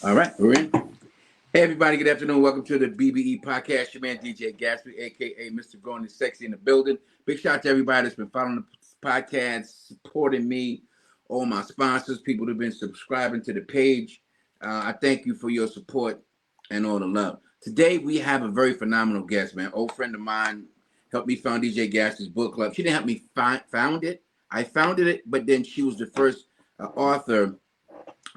All right, we're in. Hey, everybody, good afternoon. Welcome to the BBE Podcast. Your man, DJ Gatsby, a.k.a. Mr. Grown and Sexy in the building. Big shout out to everybody that's been following the podcast, supporting me, all my sponsors, people that have been subscribing to the page. I thank you for your support and all the love. Today, we have a very phenomenal guest, man. Old friend of mine helped me found DJ Gatsby's Book Club. She didn't help me found it. I founded it, but then she was the first author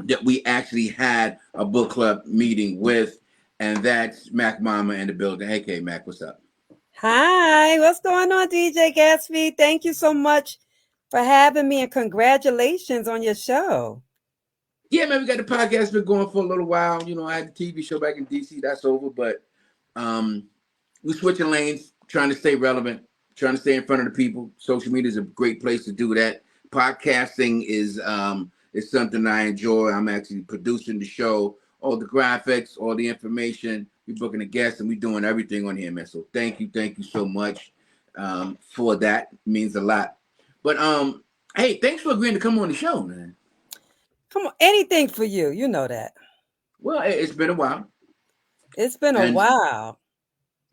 that we actually had a book club meeting with, and that's Mack Mama in the building. Hey, K Mac, what's up? Hi, what's going on, DJ Gatsby? Thank you so much for having me, and congratulations on your show. Yeah, man, we got the podcast been going for a little while. You know, I had the TV show back in DC. That's over, but we're switching lanes, trying to stay relevant, trying to stay in front of the people. Social media is a great place to do that. Podcasting is something I enjoy. I'm actually producing the show, all the graphics, all the information. We're booking a guest, and we're doing everything on here, man. So thank you so much for that. It means a lot. But hey, thanks for agreeing to come on the show, man. Come on, anything for you. You know that. Well, it's been a while. It's been a while.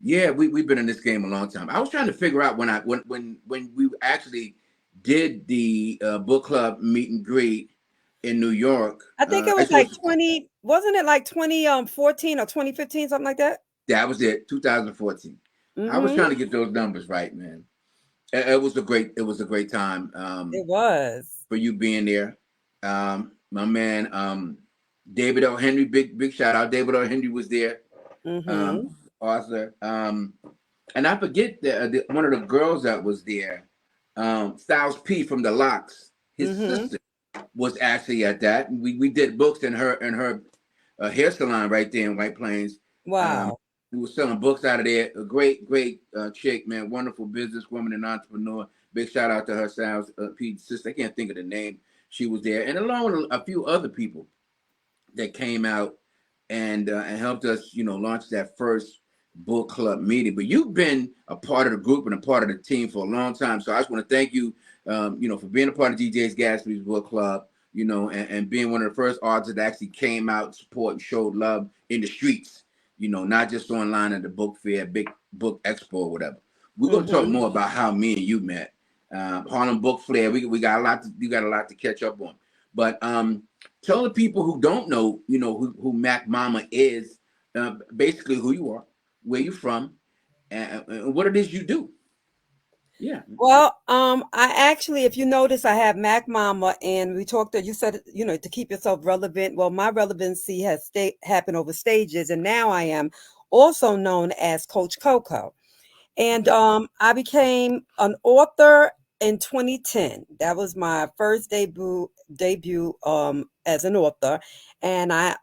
Yeah, we've been in this game a long time. I was trying to figure out when we actually did the book club meet and greet in New York. I think it was like 20, wasn't it like 2014 or 2015, something like that? That was it, 2014. I was trying to get those numbers right, man. It was a great time. It was. For you being there. My man, David O. Henry, big shout out. David O. Henry was there. Author. And I forget one of the girls that was there, Styles P from the Locks, his sister was actually at that. We did books in her hair salon right there in White Plains. Wow. We were selling books out of there. A great chick, man, wonderful businesswoman and entrepreneur. Big shout out to her, Styles P's sister. I can't think of the name. She was there, and along with a few other people that came out and helped us, launch that first book club meeting. But you've been a part of the group and a part of the team for a long time. So I just want to thank you, for being a part of DJ Gatsby's Book Club, and being one of the first authors that actually came out, support, and showed love in the streets, not just online at the book fair, big book expo or whatever. We're going to talk more about how me and you met. Harlem Book Fair. We got a lot to catch up on. But tell the people who don't know, who Mack Mama is, basically who you are, where you're from, and what it is you do. Yeah. Well, I actually, if you notice, I have Mack Mama, and we talked that you said, to keep yourself relevant. Well, my relevancy has happened over stages, and now I am also known as Coach CoCo. And I became an author in 2010. That was my first debut as an author. And I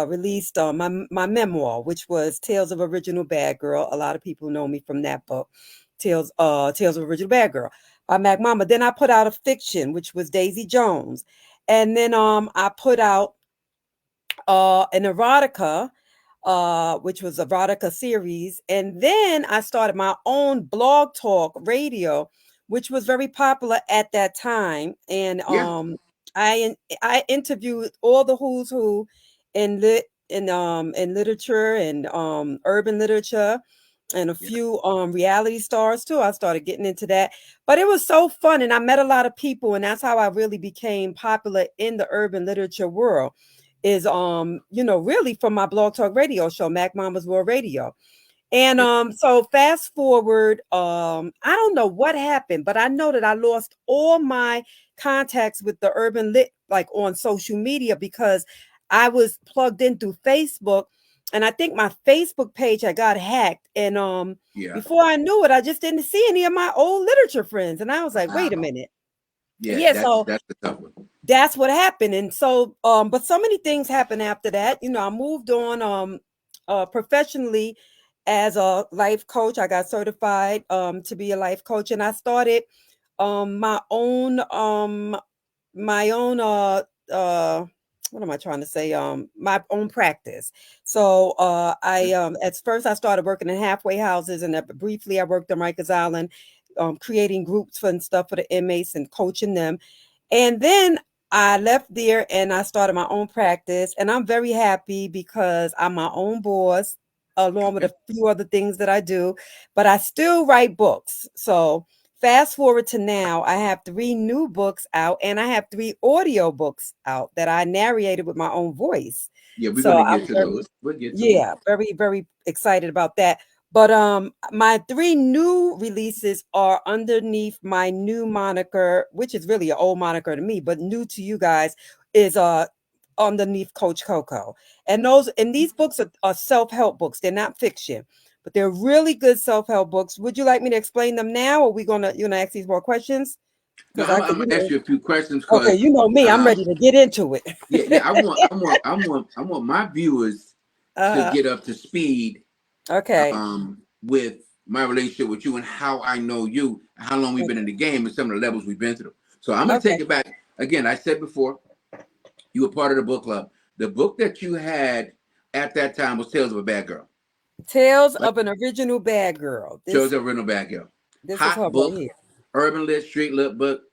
released my memoir, which was Tales of Original Bad Girl. A lot of people know me from that book, Tales of Original Bad Girl by Mack Mama. Then I put out a fiction, which was Daisy Jones. And then I put out an erotica, which was a erotica series. And then I started my own blog talk radio, which was very popular at that time. And I interviewed all the who's who in literature and urban literature, and a few reality stars too. I started getting into that, but it was so fun, and I met a lot of people, and that's how I really became popular in the urban literature world. Is really from my blog talk radio show, Mack Mama's World Radio. And so fast forward, I don't know what happened, but I know that I lost all my contacts with the urban lit, like on social media, because I was plugged in through Facebook, and I think my Facebook page had got hacked. And before I knew it, I just didn't see any of my old literature friends, and I was like, wait a minute. So that's the tough one. That's what happened. And so, but so many things happened after that. I moved on professionally as a life coach. I got certified to be a life coach, and I started my own what am I trying to say? My own practice. So at first I started working in halfway houses, and briefly I worked on Rikers Island, creating groups and stuff for the inmates and coaching them. And then I left there and I started my own practice, and I'm very happy because I'm my own boss, along with Okay. a few other things that I do, but I still write books. So fast forward to now, I have 3 new books out, and I have 3 audio books out that I narrated with my own voice. Yeah, we're So gonna I'm get to very, those. We'll get to them. yeah, very, very excited about that. But my 3 new releases are underneath my new moniker, which is really an old moniker to me, but new to you guys, is underneath Coach CoCo. And these books are self-help books. They're not fiction, but they're really good self-help books. Would you like me to explain them now, or are we gonna, ask these more questions? No, Because I I'm could, gonna ask you a few questions okay, because you know me, I'm ready to get into it. yeah, I want my viewers to uh, get up to speed okay. with my relationship with you and how I know you, how long we've been in the game, and some of the levels we've been through. So I'm gonna Okay. take it back again. I said before, you were part of the book club. The book that you had at that time was Tales of a Bad Girl. Tales Right? of an Original Bad Girl. Tales This of a Original Bad Girl. this is her Hot right book, here. urban lit, street lit book.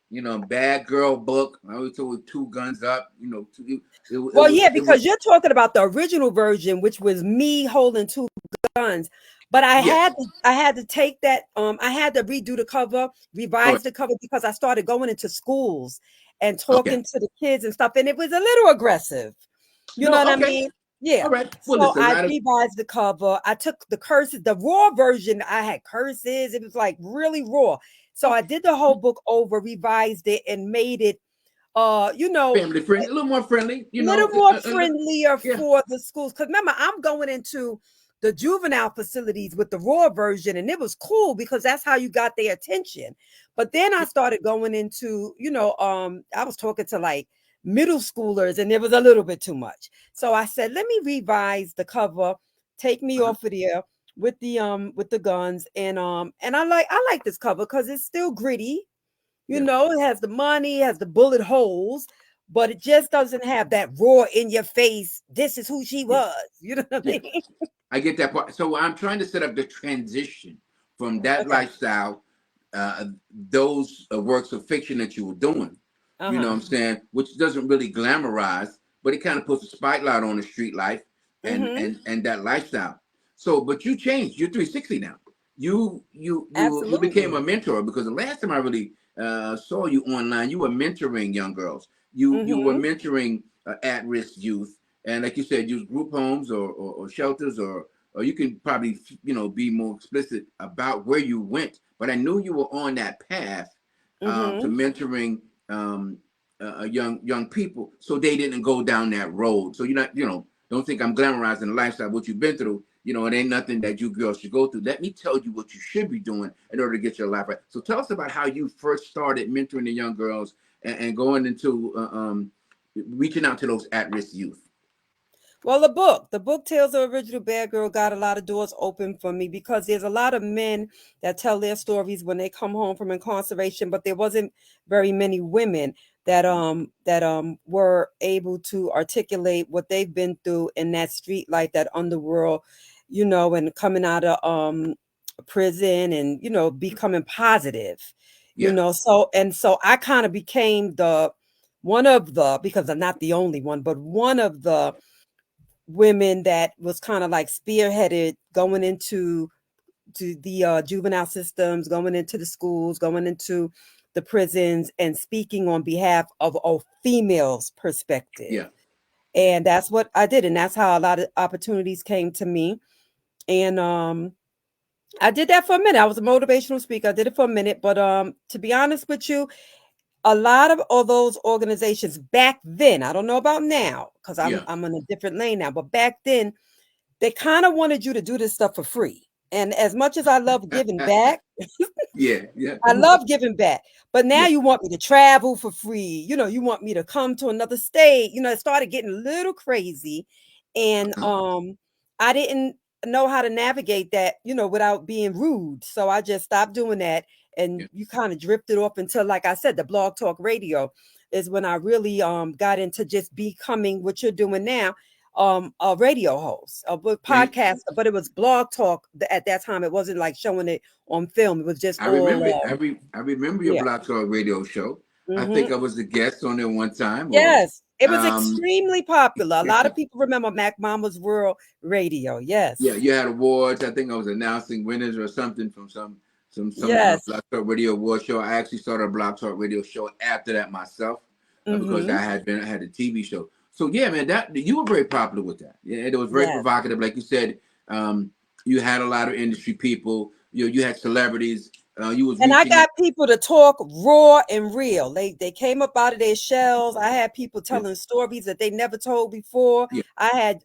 Bad girl book. I always told with 2 guns up. Well, yeah, It was because you're talking about the original version, which was me holding 2 guns. But yes. I had to take that, I had to redo the cover, All right. revise the cover because I started going into schools and Okay. talking to the kids and stuff, and it was a little aggressive. You know No. what I Okay. mean? Yeah. All right. Well, So listen. A I lot of revised the cover. I took the curses, the raw version. I had curses. It was like really raw. So I okay. did the whole book over, revised it, and made it, Family friendly, a little more friendly. little more Little, friendlier yeah. for the schools. Because remember, I'm going into the juvenile facilities with the raw version, and it was cool because that's how you got their attention. But then I started going into, I was talking to like middle schoolers, and it was a little bit too much. So I said, let me revise the cover, take me Uh-huh. off of there with the guns, and I like this cover because it's still gritty. Yeah. It has the money, it has the bullet holes, but it just doesn't have that raw in your face. This is who she Yeah. was. You know what I Yeah. mean? I get that part. So I'm trying to set up the transition from that Okay. lifestyle, those works of fiction that you were doing. You know what Uh-huh. I'm saying? Which doesn't really glamorize, but it kind of puts a spotlight on the street life and Mm-hmm. and and that lifestyle. So, but you changed. You're 360 now. You became a Absolutely. mentor because the last time I really saw you online, you were mentoring young girls. You were Mm-hmm. mentoring at-risk youth, and like you said, use group homes or shelters, or you can probably be more explicit about where you went. But I knew you were on that path to Mm-hmm. mentoring um, young people, so they didn't go down that road. So you're not, don't think I'm glamorizing the lifestyle what you've been through. It ain't nothing that you girls should go through. Let me tell you what you should be doing in order to get your life right. So tell us about how you first started mentoring the young girls and going into reaching out to those at-risk youth. Well, the book Tales of Original Bad Girl got a lot of doors open for me because there's a lot of men that tell their stories when they come home from incarceration, but there wasn't very many women that were able to articulate what they've been through in that street life, that underworld, and coming out of prison and becoming positive, Yeah, so I kind of became the one of the, because I'm not the only one, but one of the women that was kind of like spearheaded going into the juvenile systems, going into the schools, going into the prisons, and speaking on behalf of a female's perspective. yeah. And that's what I did, and that's how a lot of opportunities came to me. And I did that for a minute. I was a motivational speaker. I did it for a minute, but to be honest with you, a lot of all those organizations back then, I don't know about now because Yeah. I'm in a different lane now, but back then they kind of wanted you to do this stuff for free. And as much as I love giving back, Yeah, yeah, I love giving back. But now yeah. you want me to travel for free. You want me to come to another state. It started getting a little crazy. And Uh-huh. I didn't know how to navigate that, without being rude. So I just stopped doing that. Yeah. And you kind of drifted off until, like I said, the Blog Talk Radio is when I really got into just becoming what you're doing now, a radio host, a Yeah. podcast, but it was Blog Talk at that time. It wasn't like showing it on film. It was just I all remember. I remember your yeah. Block Talk radio show. I think Hmm. I was the guest on there one time. Or Yes, it was um, extremely popular. A lot of people remember Mack Mama's World Radio. yeah, Yes, you had awards. I think I was announcing winners or something from some yes. Blog Talk Radio award show. I actually started a Blog Talk Radio show after that myself, because Hmm. I had a TV show. So yeah, man, that you were very popular with that. Yeah, it was very Yes. provocative, like you said. Um, you had a lot of industry people. You had celebrities. You was And I reaching out. got people to talk raw and real. They came up out of their shells. I had people Yeah, telling stories that they never told before. yeah, I had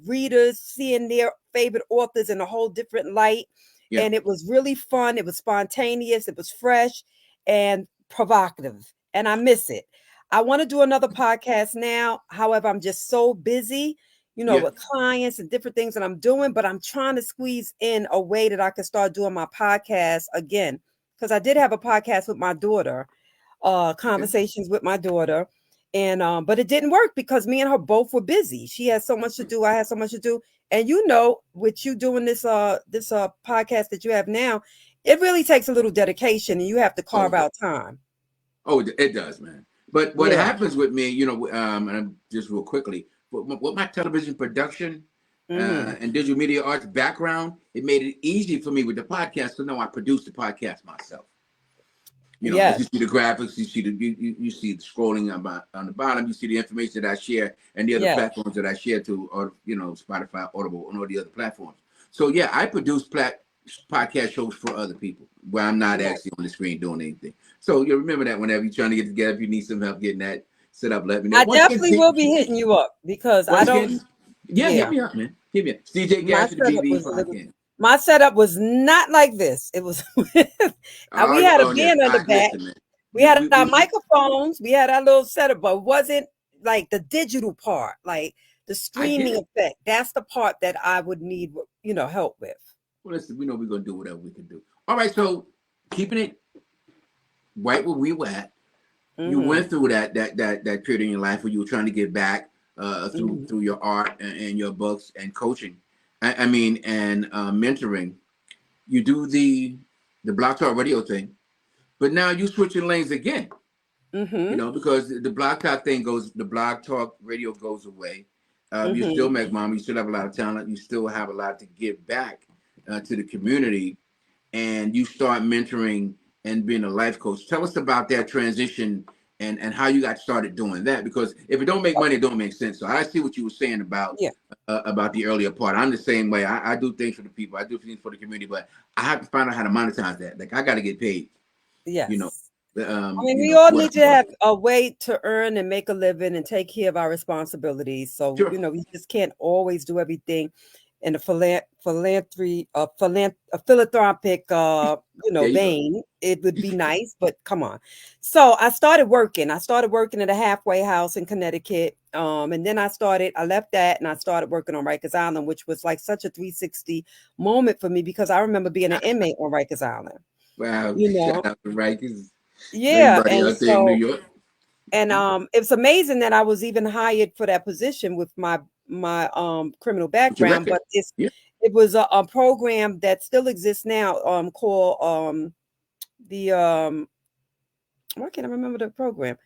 readers seeing their favorite authors in a whole different light. yeah. And it was really fun. It was spontaneous. It was fresh and provocative. And I miss it. I want to do another podcast now. However, I'm just so busy, Yeah. with clients and different things that I'm doing, but I'm trying to squeeze in a way that I can start doing my podcast again, because I did have a podcast with my daughter, Okay. conversations with my daughter, and but it didn't work because me and her both were busy. She had so much to do, I had so much to do, and with you doing this podcast that you have now, it really takes a little dedication, and you have to Oh, carve out time. oh, it does, man. But what Yeah. happens with me, and just real quickly, with my television production Hmm. and digital media arts background, it made it easy for me with the podcast. So now I produce the podcast myself. As you Yes. see the graphics, you see the scrolling on the bottom, you see the information that I share and the other Yes. platforms that I share to, or Spotify, Audible, and all the other platforms. So yeah, I produce podcast shows for other people where I'm not Yes. actually on the screen doing anything. So you remember that whenever you're trying to get together, if you need some help getting that set up, let me know. I definitely will be hitting you up because I Once again, don't. yeah, hit Yeah, me up, man. Hit me up. DJ my Gatsby, the setup BBE was a little. Podcast. My setup was not like this. It was. We Oh, had a oh yeah. band on the back. Listen, man. We had our microphones. We had our little setup, but it wasn't like the digital part, like the I get streaming it. effect. That's the part that I would need, help with. Well, listen, we know we're gonna do whatever we can do. All right, so keeping it right where we were at, you Hmm. went through that period in your life where you were trying to get back through Hmm. your art and your books and coaching. I mean, and mentoring. You do the Block Talk Radio thing, but now you switching lanes again. Hmm. Because the Blog Talk Radio goes away. You still Hmm. make mom. You still have a lot of talent. You still have a lot to give back to the community, and you start mentoring and being a life coach. Tell us about that transition and how you got started doing that. Because if it don't make money, it don't make sense. So I see what you were saying Yeah. about the earlier part. I'm the same way. I do things for the people. I do things for the community, but I have to find out how to monetize that. Like I got to get paid. You know, Yes. I mean, we all for what need I'm to doing. have a way to earn and make a living and take care of our responsibilities. So, Sure. we just can't always do everything in a a philanthropic, There you go. vein. It would be nice, but come on. So I started working. I started working at a halfway house in Connecticut. And then I left that and I started working on Rikers Island, which was like such a 360 moment for me because I remember being an inmate on Rikers Island, Wow. you Shout know. out to Rikers. Yeah. Everybody And out there in New so York. and it's amazing that I was even hired for that position with my criminal What's your background, record? but Yeah. it was a program that still exists now, called the why can't I remember the program?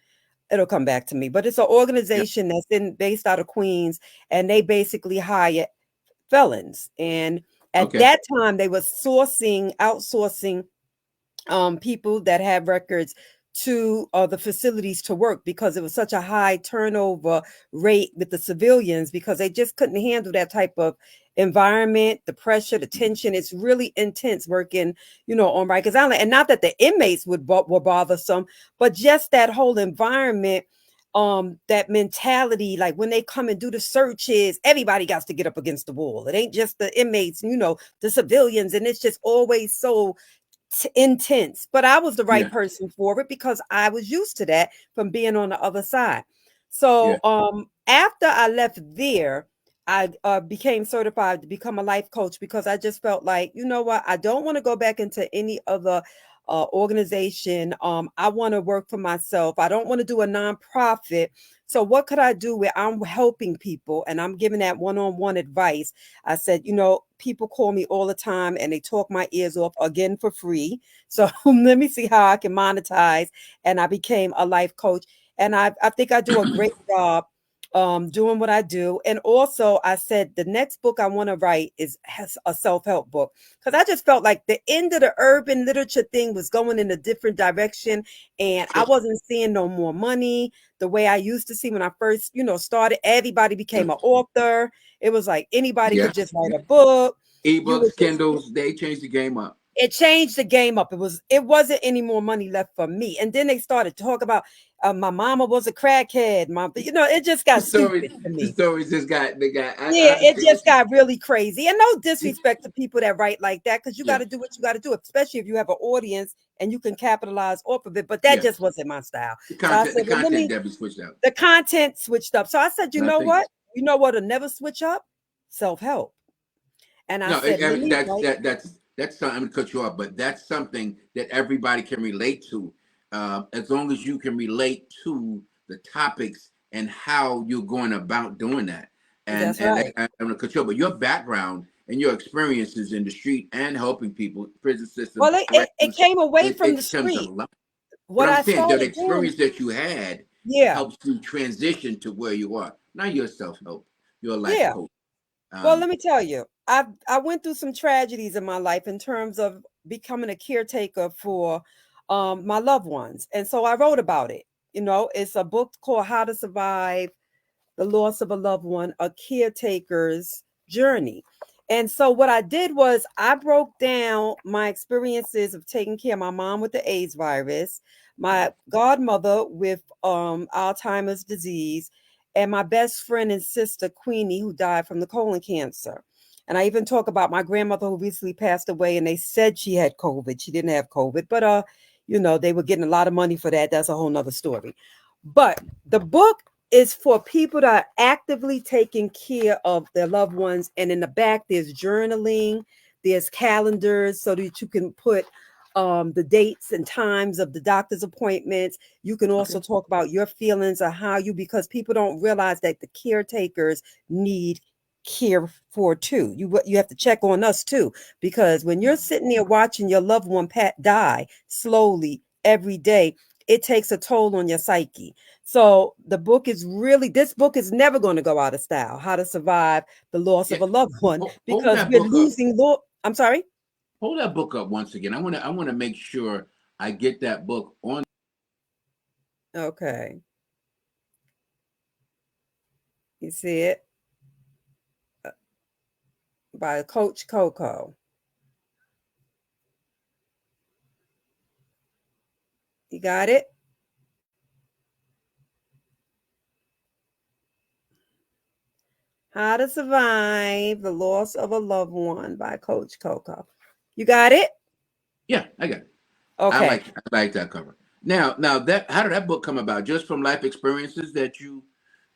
It'll come back to me, but it's an Yeah. organization that's based out of Queens, and they basically hire felons. And at Okay. that time, they were outsourcing people that have records to the facilities to work because it was such a high turnover rate with the civilians because they just couldn't handle that type of environment, the pressure, the tension. It's really intense working, on Rikers Island. And not that the inmates were bothersome, but just that whole environment, that mentality, like when they come and do the searches, everybody got to get up against the wall. It ain't just the inmates, the civilians, and it's just always so intense, but I was the right Yeah. person for it because I was used to that from being on the other side. Yeah. So after I left there, I became certified to become a life coach because I just felt like, you know what, I don't want to go back into any other organization. I want to work for myself. I don't want to do a nonprofit. So what could I do where I'm helping people and I'm giving that one-on-one advice? I said, people call me all the time and they talk my ears off again for free. So let me see how I can monetize. And I became a life coach. And I think I do a great job doing what I do. And also I said the next book I want to write has a self-help book, because I just felt like the end of the urban literature thing was going in a different direction, and I wasn't seeing no more money the way I used to see when I first, started. Everybody became an author. It was like anybody could just write a book. Ebooks, Kindles, they changed the game up. It changed the game up. It wasn't any more money left for me. And then they started to talk about my mama was a crackhead. It just got stupid to me. The stories just got it just got really crazy. And no disrespect to people that write like that, because you got to do what you got to do, especially if you have an audience and you can capitalize off of it. But that just wasn't my style. The content definitely switched out. The content switched up. So I said, you know what? You know what'll never switch up? Self-help. And I said, that's something. I'm gonna cut you off, but that's something that everybody can relate to, as long as you can relate to the topics and how you're going about doing that. And, I'm gonna cut you off, but your background and your experiences in the street and helping people, prison system. Well, it came away from the street. What I'm saying, the experience that you had helps you transition to where you are. Not your self-help, your life coach. Well, let me tell you, I went through some tragedies in my life in terms of becoming a caretaker for my loved ones. And so I wrote about it. It's a book called How to Survive the Loss of a Loved One, A Caretaker's Journey. And so what I did was I broke down my experiences of taking care of my mom with the AIDS virus, my godmother with Alzheimer's disease, and my best friend and sister, Queenie, who died from the colon cancer. And I even talk about my grandmother who recently passed away, and they said she had COVID. She didn't have COVID, but, they were getting a lot of money for that. That's a whole nother story. But the book is for people that are actively taking care of their loved ones. And in the back, there's journaling, there's calendars so that you can put the dates and times of the doctor's appointments. You can also talk about your feelings of because people don't realize that the caretakers need care for too. You have to check on us too, because when you're sitting there watching your loved one die slowly every day, it takes a toll on your psyche. So this book is never going to go out of style. How to Survive the Loss of a Loved One, because we're losing. I'm sorry. Hold that book up once again. I want to make sure I get that book on. Okay. You see it? By Coach CoCo. You got it? How to Survive the Loss of a Loved One by Coach CoCo. You got it? Yeah, I got it. Okay. I like that cover. Now how did that book come about? Just from life experiences that you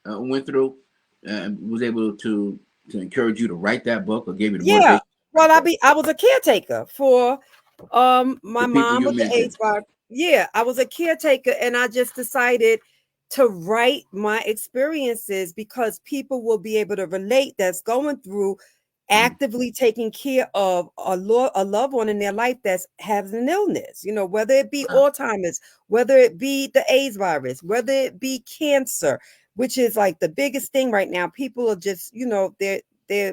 went through, and was able to encourage you to write that book, or gave you the motivation? Well, I was a caretaker for my mom with the AIDS virus. Yeah, I was a caretaker, and I just decided to write my experiences because people will be able to relate that's going through actively taking care of a loved one in their life that has an illness, whether it be Alzheimer's, whether it be the AIDS virus, whether it be cancer, which is like the biggest thing right now. People are just, they're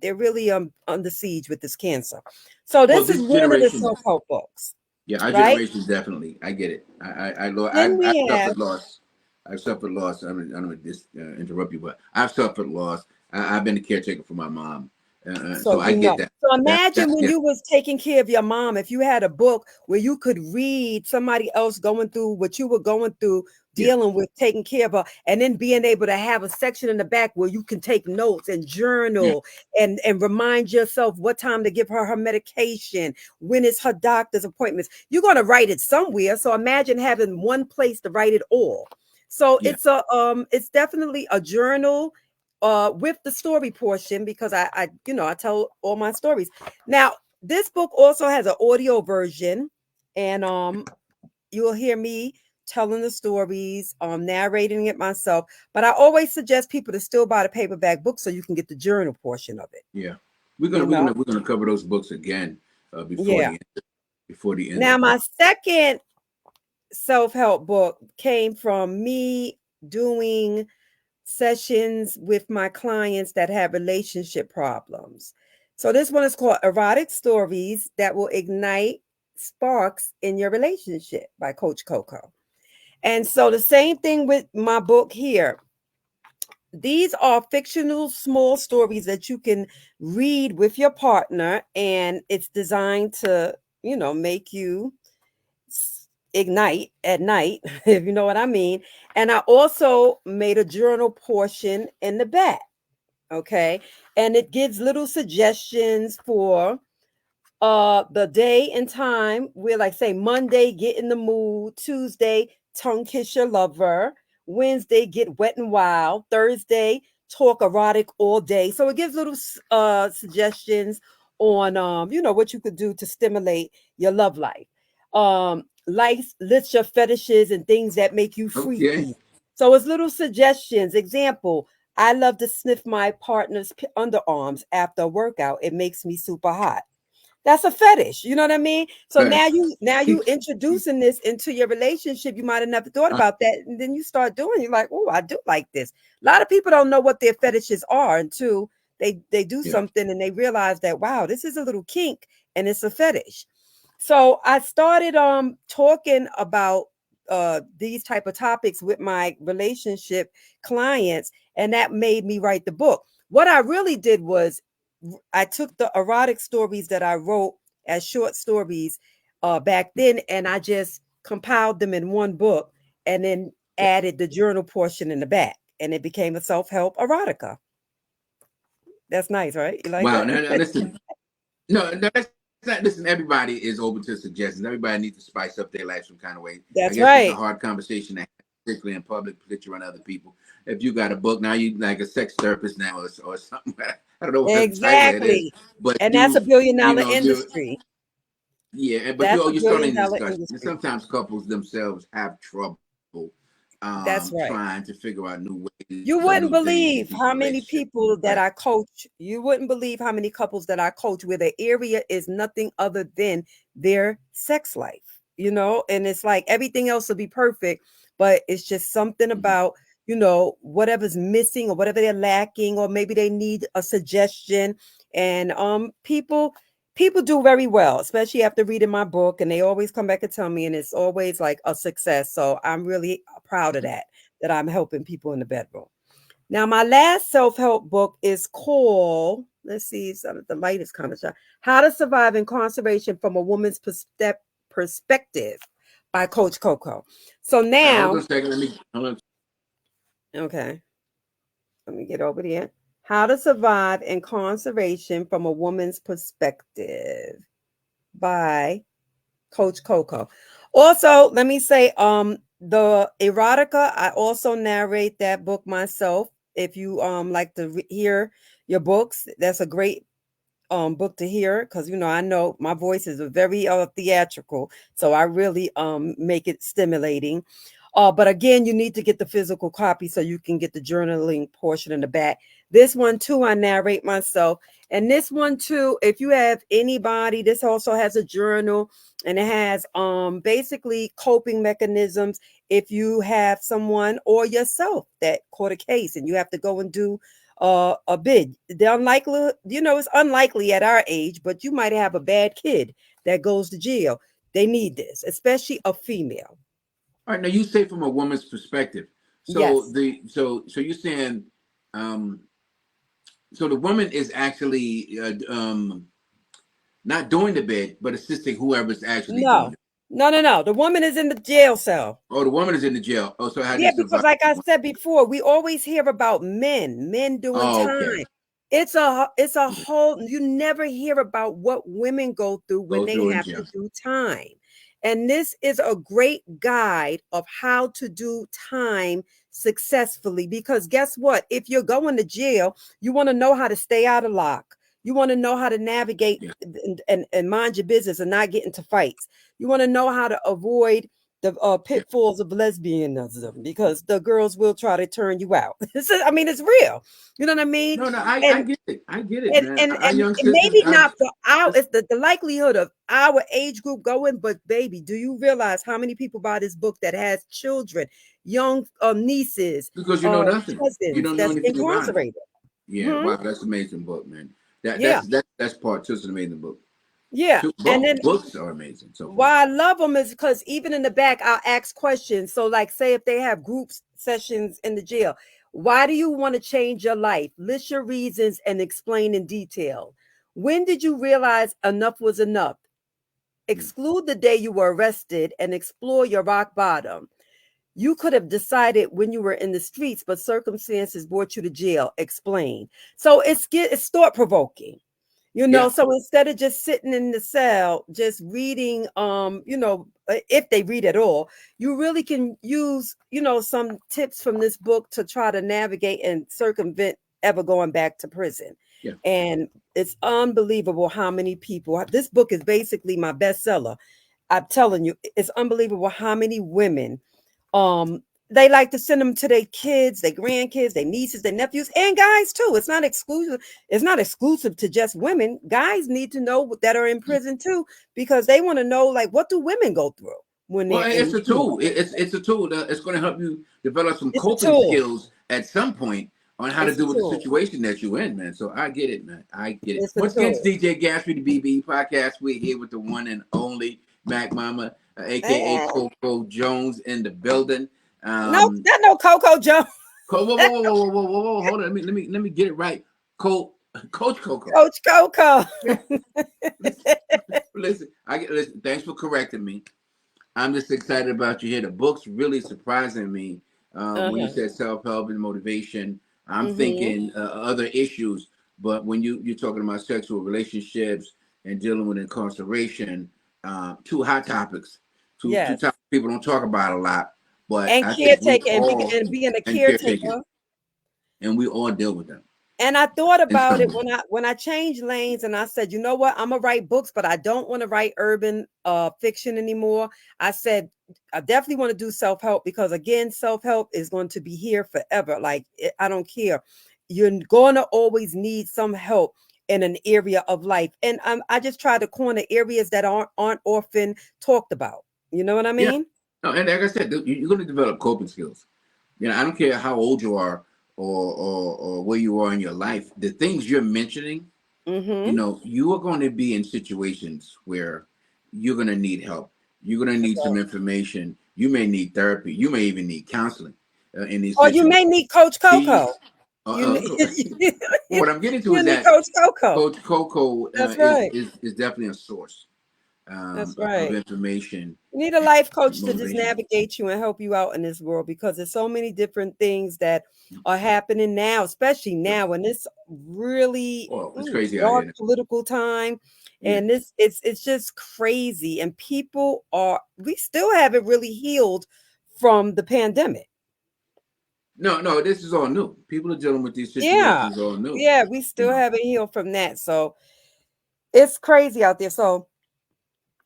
really under siege with this cancer. So this is one of the self-help books. Yeah, our generation definitely. I get it. I suffered loss. I don't want to interrupt you, but I've suffered loss. I've been a caretaker for my mom. So I get that. So imagine when you was taking care of your mom, if you had a book where you could read somebody else going through what you were going through, dealing with taking care of her, and then being able to have a section in the back where you can take notes and journal and remind yourself what time to give her medication, when it's her doctor's appointments. You're going to write it somewhere. So imagine having one place to write it all. So it's definitely a journal with the story portion, because I tell all my stories. Now, this book also has an audio version, and you will hear me telling the stories, narrating it myself. But I always suggest people to still buy the paperback book so you can get the journal portion of it. Yeah, You know, we're gonna cover those books again yeah. before the end of Now, the. my second self-help book came from me doing sessions with my clients that have relationship problems. So this one is called Erotic Stories That Will Ignite Sparks in Your Relationship by Coach CoCo. And so the same thing with my book here. These are fictional small stories that you can read with your partner, and it's designed to, make you ignite at night, if you know what I mean. And I also made a journal portion in the back. Okay. And it gives little suggestions for the day and time. We're like, say, Monday, get in the mood. Tuesday, tongue kiss your lover. Wednesday, get wet and wild. Thursday, talk erotic all day. So it gives little suggestions on what you could do to stimulate your love life. List your fetishes and things that make you Okay. freaky. So it's little suggestions. Example, I love to sniff my partner's underarms after a workout. It makes me super hot. That's a fetish. You know what I mean? So Right. now you introducing this into your relationship. You might have never thought about that. And then you start doing, you're like, oh, I do like this. A lot of people don't know what their fetishes are until they do Yeah. something and they realize that, wow, this is a little kink and it's a fetish. So I started talking about these type of topics with my relationship clients, and that made me write the book. What I really did was I took the erotic stories that I wrote as short stories back then, and I just compiled them in one book and then added the journal portion in the back, and it became a self-help erotica. That's nice, right? You like Wow. that? Now listen. No, that's not. Listen, everybody is open to suggestions. Everybody needs to spice up their life some kind of way. I That's guess it's a right. hard conversation to have, particularly in public, particularly around other people. If you got a book now, you like a sex therapist now or something. I don't know what the title it is, Exactly. but And that's a do billion you dollar know do industry. yeah? But That's a you're billion starting a dollar discussion. And industry. sometimes couples themselves have trouble That's right. trying to figure out new ways You or wouldn't new things to believe keep the how many relationship people that right. I coach. You wouldn't believe how many couples that I coach where the area is nothing other than their sex life, and it's like everything else will be perfect, but it's just something Mm-hmm. about, whatever's missing or whatever they're lacking, or maybe they need a suggestion. And people do very well, especially after reading my book, and they always come back and tell me, and it's always like a success. So I'm really proud of that I'm helping people in the bedroom. Now, my last self-help book is called, let's see, the light is kind of shiny. How to Survive Incarceration from a Woman's Perspective by Coach CoCo. So Hold on now, a second. Let me hold on. okay, let me get over there. How to Survive Incarceration from a Woman's Perspective by Coach CoCo. Also, let me say, the erotica, I also narrate that book myself. If you like to hear your books, that's a great book to hear, because I know my voice is a very theatrical, so I really make it stimulating. But again, you need to get the physical copy so you can get the journaling portion in the back. This one too, I narrate myself. And this one too, if you have anybody, this also has a journal, and it has basically coping mechanisms if you have someone or yourself that caught a case and you have to go and do a bid. The unlikely, it's unlikely at our age, but you might have a bad kid that goes to jail. They need this, especially a female. All right, now you say from a woman's perspective. So Yes. so you're saying, um, so the woman is actually not doing the bid, but assisting whoever's actually doing No, it. no, no, no. The woman is in the jail cell. Oh, the woman is in the jail. Oh, so how do you Yeah, because survive? like I said before, we always hear about men doing Oh, okay. time. It's a whole, you never hear about what women go through when Go they through in have to jail. do time. And this is a great guide of how to do time successfully, because guess what? If you're going to jail, you want to know how to stay out of lock. You want to know how to navigate Yeah. and mind your business and not get into fights. You want to know how to avoid the Yeah. pitfalls of lesbianism, because the girls will try to turn you out. I mean, it's real. You know what I mean? No, I And get it. I get it, and man. and Our and young sisters, maybe not for our, it's the likelihood of our age group going, but baby, do you realize how many people buy this book that has children, young nieces, because you know nothing. You cousins don't know that's anything about it. incarcerated? Yeah, Hmm. wow, that's an amazing book, man. Yeah, That's part two. It's an amazing book. yeah. Two, And both then books are amazing so far. why I love them is because even in the back, I'll ask questions. So, like, say if they have group sessions in the jail, why do you want to change your life? List your reasons and explain in detail. When did you realize enough was enough? Mm. Exclude the day you were arrested and explore your rock bottom. You could have decided when you were in the streets, but circumstances brought you to jail. Explain. So it's thought provoking. Yeah, So instead of just sitting in the cell, just reading, if they read at all, you really can use, some tips from this book to try to navigate and circumvent ever going back to prison. yeah. And it's unbelievable how many people, this book is basically my bestseller. I'm telling you, it's unbelievable how many women they like to send them to their kids, their grandkids, their nieces, their nephews, and guys too. It's not exclusive. It's not exclusive to just women. Guys need to know that are in prison too, because they want to know, like, what do women go through when Well, they're it's in. a tool. It's a tool that it's going to help you develop some It's a coping tool. skills at some point on how to It's a deal with the tool. situation that you're in, man. So I get it, man. I get it. It's a Once again, it's tool. DJ Gatsby, the BBE Podcast. We're here with the one and only Mack Mama, aka Eh, Coco Jones, in the building. no, Um, not no Coco Jones. Whoa, whoa, whoa, whoa, whoa, whoa, whoa, whoa, hold on. Let me get it right. Coach Coco. Coach Coco. Listen, listen. Listen. Thanks for correcting me. I'm just excited about you here. The book's really surprising me. When you Uh-huh. said self-help and motivation, I'm Mm-hmm. thinking other issues. But when you're talking about sexual relationships and dealing with incarceration, two hot topics, two Yes. topics people don't talk about a lot. But And I think we caretaker, all and being a and caretakers, caretaker. and we all deal with them And I thought in about some it way. when I changed lanes, and I said, you know what? I'm gonna write books, but I don't want to write urban fiction anymore. I said I definitely want to do self-help, because again, self-help is going to be here forever. Like, I don't care. You're going to always need some help in an area of life. And I just try to corner areas that aren't often talked about. You know what I Yeah. mean? No, and like I said, you're going to develop coping skills. I don't care how old you are or where you are in your life. The things you're mentioning, Mm-hmm. you are going to be in situations where you're going to need help. You're going to That's need some right. information. You may need therapy. You may even need counseling in these Or you situations. may need Coach Coco. These, You need, what I'm getting to you is need that Coach Coco. Coach CoCo That's is, right. is is definitely a source That's of right. information You need a and life coach to just motivation. navigate you and help you out in this world, because there's so many different things that are happening now, especially Yeah. now in this really Oh, it's crazy out dark here now. political time. Yeah. And this it's just crazy. And we still haven't really healed from the pandemic. No, no, this is all new. People are dealing with these Yeah. situations all new. Yeah, we You still know. haven't healed from that. So it's crazy out there. So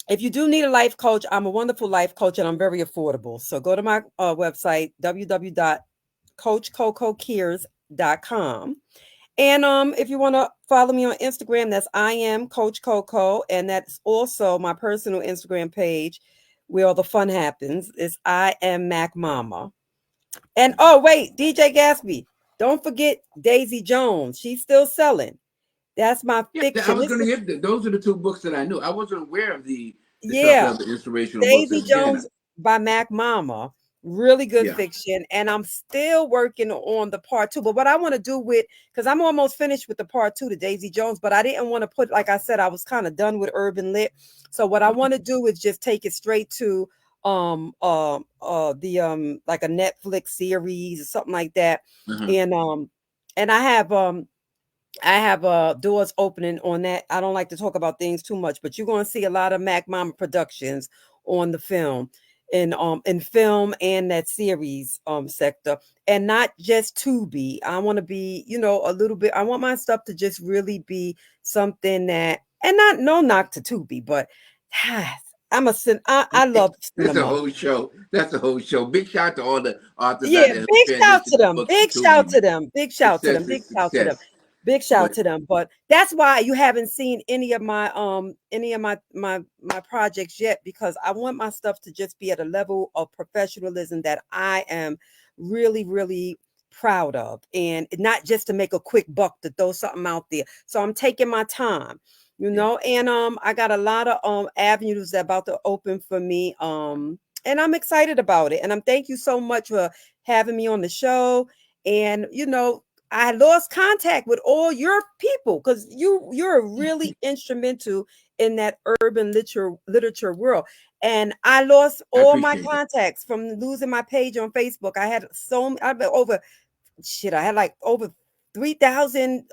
if you do need a life coach, I'm a wonderful life coach, and I'm very affordable. So go to my website, www.coachcococares.com. And if you want to follow me on Instagram, that's I am Coach CoCo. And that's also my personal Instagram page where all the fun happens. Is I am Mack Mama. And oh, wait, DJ Gatsby. Don't forget Daisy Jones. She's still selling. That's my Yeah, I fiction. was This going to is, give. Those are the two books that I knew. I wasn't aware of the self yeah. help and inspirational books. Daisy That's again. Jones by Mack Mama. Really good Yeah. fiction. And I'm still working on the part two. But what I want to do because I'm almost finished with the part two to Daisy Jones, but I didn't want to put, like I said, I was kind of done with urban lit. So what I want to do is just take it straight to the like a Netflix series or something like that. Uh-huh. And I have doors opening on that. I don't like to talk about things too much, but you're going to see a lot of Mack Mama productions on the film, in film and that series sector, and not just Tubi. I want to be, a little bit. I want my stuff to just really be something that, and not no knock to Tubi, but I love That's a cinema. whole show. That's a whole show. Big shout out to all the authors out Yeah, there who big shout to transition the them. books Big into me, shout to man. them. Big shout to them. Success Big is shout to them. success. Big shout But to them. But that's why you haven't seen any of my projects yet, because I want my stuff to just be at a level of professionalism that I am really, really proud of, and not just to make a quick buck to throw something out there. So I'm taking my time, yeah, and I got a lot of avenues that about to open for me. And I'm excited about it. And I'm thank you so much for having me on the show. And I lost contact with all your people because you're really instrumental in that urban literature world. And I lost I all my appreciate that. contacts from losing my page on Facebook. I've been over shit. I had like over 3,000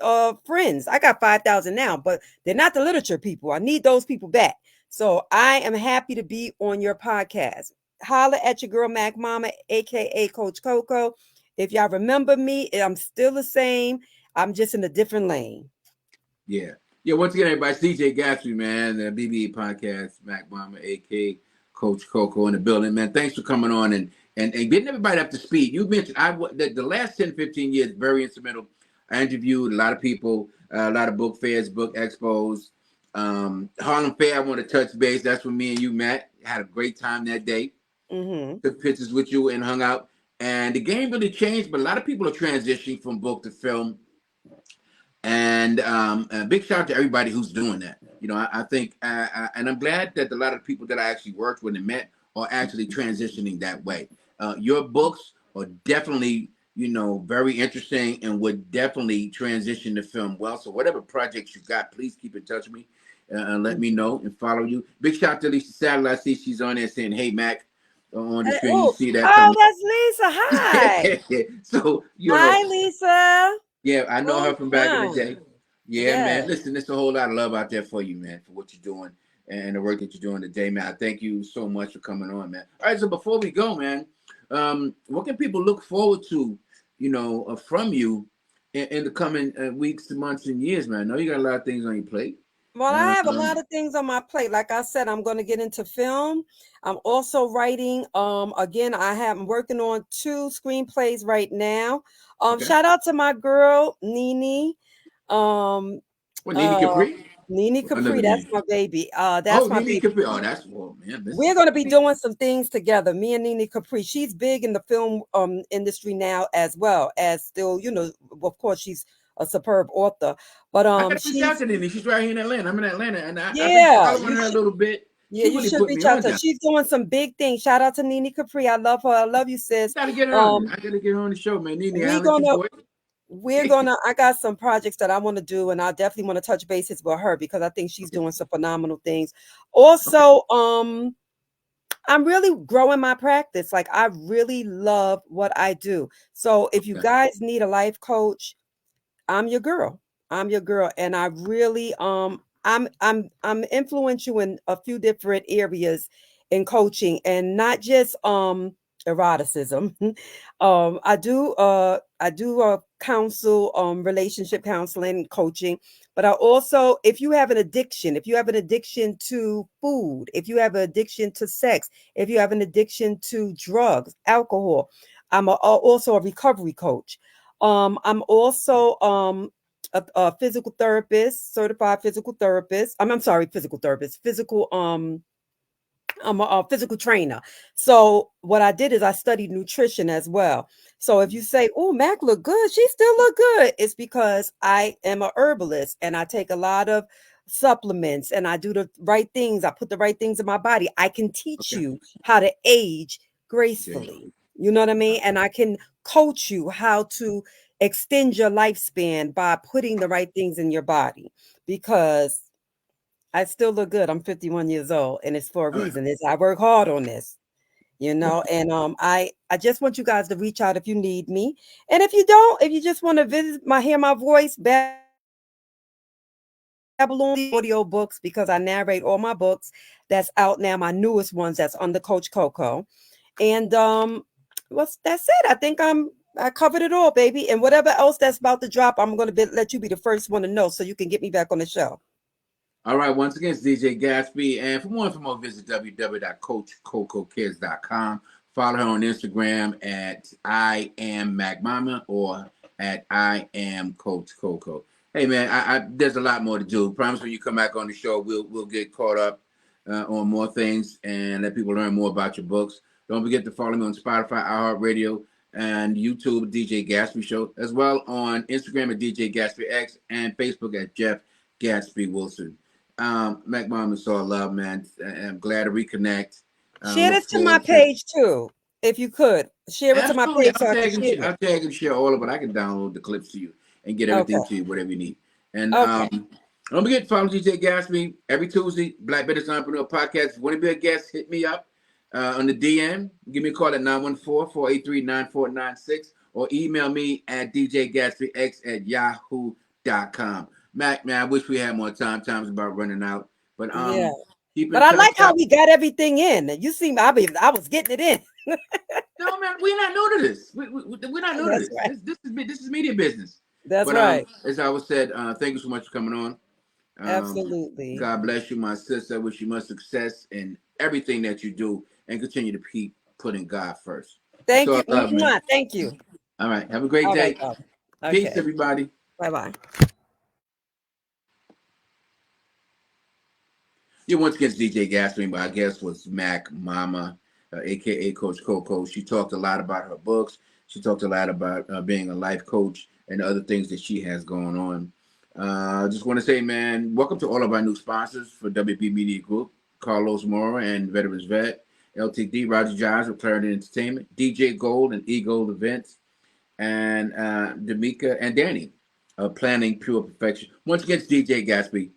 friends. I got 5,000 now, but they're not the literature people. I need those people back. So I am happy to be on your podcast. Holla at your girl Mack Mama, aka Coach CoCo. If y'all remember me, I'm still the same. I'm just in a different lane. Yeah. Yeah, once again, everybody, it's DJ Gatsby, man, the BBE Podcast, Mack Mama, aka Coach CoCo in the building, man. Thanks for coming on and getting everybody up to speed. You mentioned the last 10, 15 years, very instrumental. I interviewed a lot of people, a lot of book fairs, book expos. Harlem Fair, I want to touch base. That's when me and you met. Had a great time that day. Mm-hmm. Took pictures with you and hung out. And the game really changed, but a lot of people are transitioning from book to film. And a big shout out to everybody who's doing that. I think, and I'm glad that a lot of people that I actually worked with and met are actually transitioning that way. Your books are definitely, very interesting and would definitely transition to film well. So whatever projects you got, please keep in touch with me and let me know and follow you. Big shout out to Lisa Saddle. I see she's on there saying, "Hey Mac," on the screen. You Oh, see that oh, coming? that's Lisa. Hi. So Hi, Lisa. yeah, I know Long her from back in the day. time. Yeah, man. Yes. Listen, there's a whole lot of love out there for you, man, for what you're doing and the work that you're doing today, man. I thank you so much for coming on, man. All right, so before we go, man, what can people look forward to, from you in the coming weeks, months, and years, man? I know you got a lot of things on your plate. Well, I have a Um, lot of things on my plate. Like I said, I'm going to get into film. I'm also writing. Again, I'm working on 2 screenplays right now. okay. Shout out to my girl Nene. Um, What, Nene uh, Capri? Nene Another Capri. That's Nene. my baby. That's Oh, my Nene baby. Capri. Oh, that's, well, man, this We're is going to be doing some things together. Me and Nene Capri. She's big in the film industry now, as well as still, of course, she's a superb author. But I gotta reach out to Nene. She's right here in Atlanta. I'm in Atlanta, and I've been yeah, following her a little bit. yeah, She you really should put reach me out on to her. down. She's doing some big things. Shout out to Nene Capri. I love her. I love you, sis. Gotta get her on there. Um, I gotta get her on the show, man. Nene, we holla at your gonna boy. I got some projects that I want to do, and I definitely want to touch bases with her because I think she's Okay. doing some phenomenal things. Okay. Also, I'm really growing my practice. Like, I really love what I do. So if you Okay. guys need a life coach, I'm your girl. I'm your girl. And I really I'm influential in a few different areas in coaching, and not just eroticism. I do counsel, relationship counseling, coaching, but I also, if you have an addiction to food, if you have an addiction to sex, if you have an addiction to drugs, alcohol, also a recovery coach. I'm also a physical therapist, certified physical therapist. I'm sorry, physical therapist, I'm a physical trainer. So what I did is I studied nutrition as well. So if you say, "Oh, Mac look good," she still look good. It's because I am a herbalist and I take a lot of supplements and I do the right things. I put the right things in my body. I can teach Okay. you how to age Yeah. gracefully. You know what I mean? And I can coach you how to extend your lifespan by putting the right things in your body, because I still look good. I'm 51 years old, and it's for a All right. reason. I work hard on this, and I just want you guys to reach out if you need me. And if you don't, if you just want to hear my voice, babble on the audio books, because I narrate all my books that's out now, my newest ones that's under Coach CoCo. And that's it. I think I covered it all, baby. And whatever else that's about to drop, I'm gonna let you be the first one to know so you can get me back on the show. All right, once again, it's DJ Gatsby. And for more information, visit www.coachcocokids.com. Follow her on Instagram at I am Mack Mama or at I am Coach CoCo. Hey man, there's a lot more to do. Promise when you come back on the show, we'll get caught up on more things and let people learn more about your books. Don't forget to follow me on Spotify, iHeartRadio, and YouTube, DJ Gatsby Show, as well on Instagram at DJ Gatsby X and Facebook at Jeff Gatsby Wilson. Mack Mama is all love, man. And I'm glad to reconnect. Share Look this to my forward to page too, if you could. Share it to my absolutely. page so I can share I'll it. tag and share all of it. I can download the clips to you and get everything Okay. to you, whatever you need. And Okay. don't forget to follow DJ Gatsby every Tuesday, Black Business Entrepreneur Podcast. If you want to be a guest, hit me up on the DM. Give me a call at 914-483-9496 or email me at djgatsbyx@yahoo.com. Mac, man, I wish we had more time. Time's about running out. But Yeah. keep But in I touch. like how we got everything in. You see, I was getting it in. No, man, we're not new to this. We're not new to That's this. right. This is media business. That's But right. as I was said, thank you so much for coming on. Absolutely. God bless you, my sister. I wish you much success in everything that you do and continue to keep putting God first. That's Thank all you. I love, man. Thank you. All right. Have a great All right, day. Bob. Peace, Okay. everybody. Bye-bye. Yeah, once again, it's DJ Gatsby. My guest was Mack Mama, aka Coach CoCo. She talked a lot about her books. She talked a lot about being a life coach and other things that she has going on. I just want to say, man, welcome to all of our new sponsors for WB Media Group: Carlos Mora and Veterans Vet, LTD, Roger Giles with Clarity Entertainment, DJ Gold and E Gold Events, and D'Amica and Danny of Planning Pure Perfection. Once again, it's DJ Gatsby,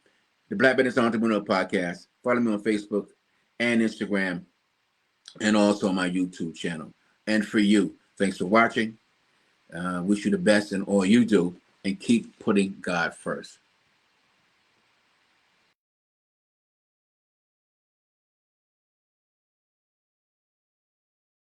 the Black Business Entrepreneur Podcast. Follow me on Facebook and Instagram, and also on my YouTube channel. And for you, thanks for watching. Wish you the best in all you do, and keep putting God first.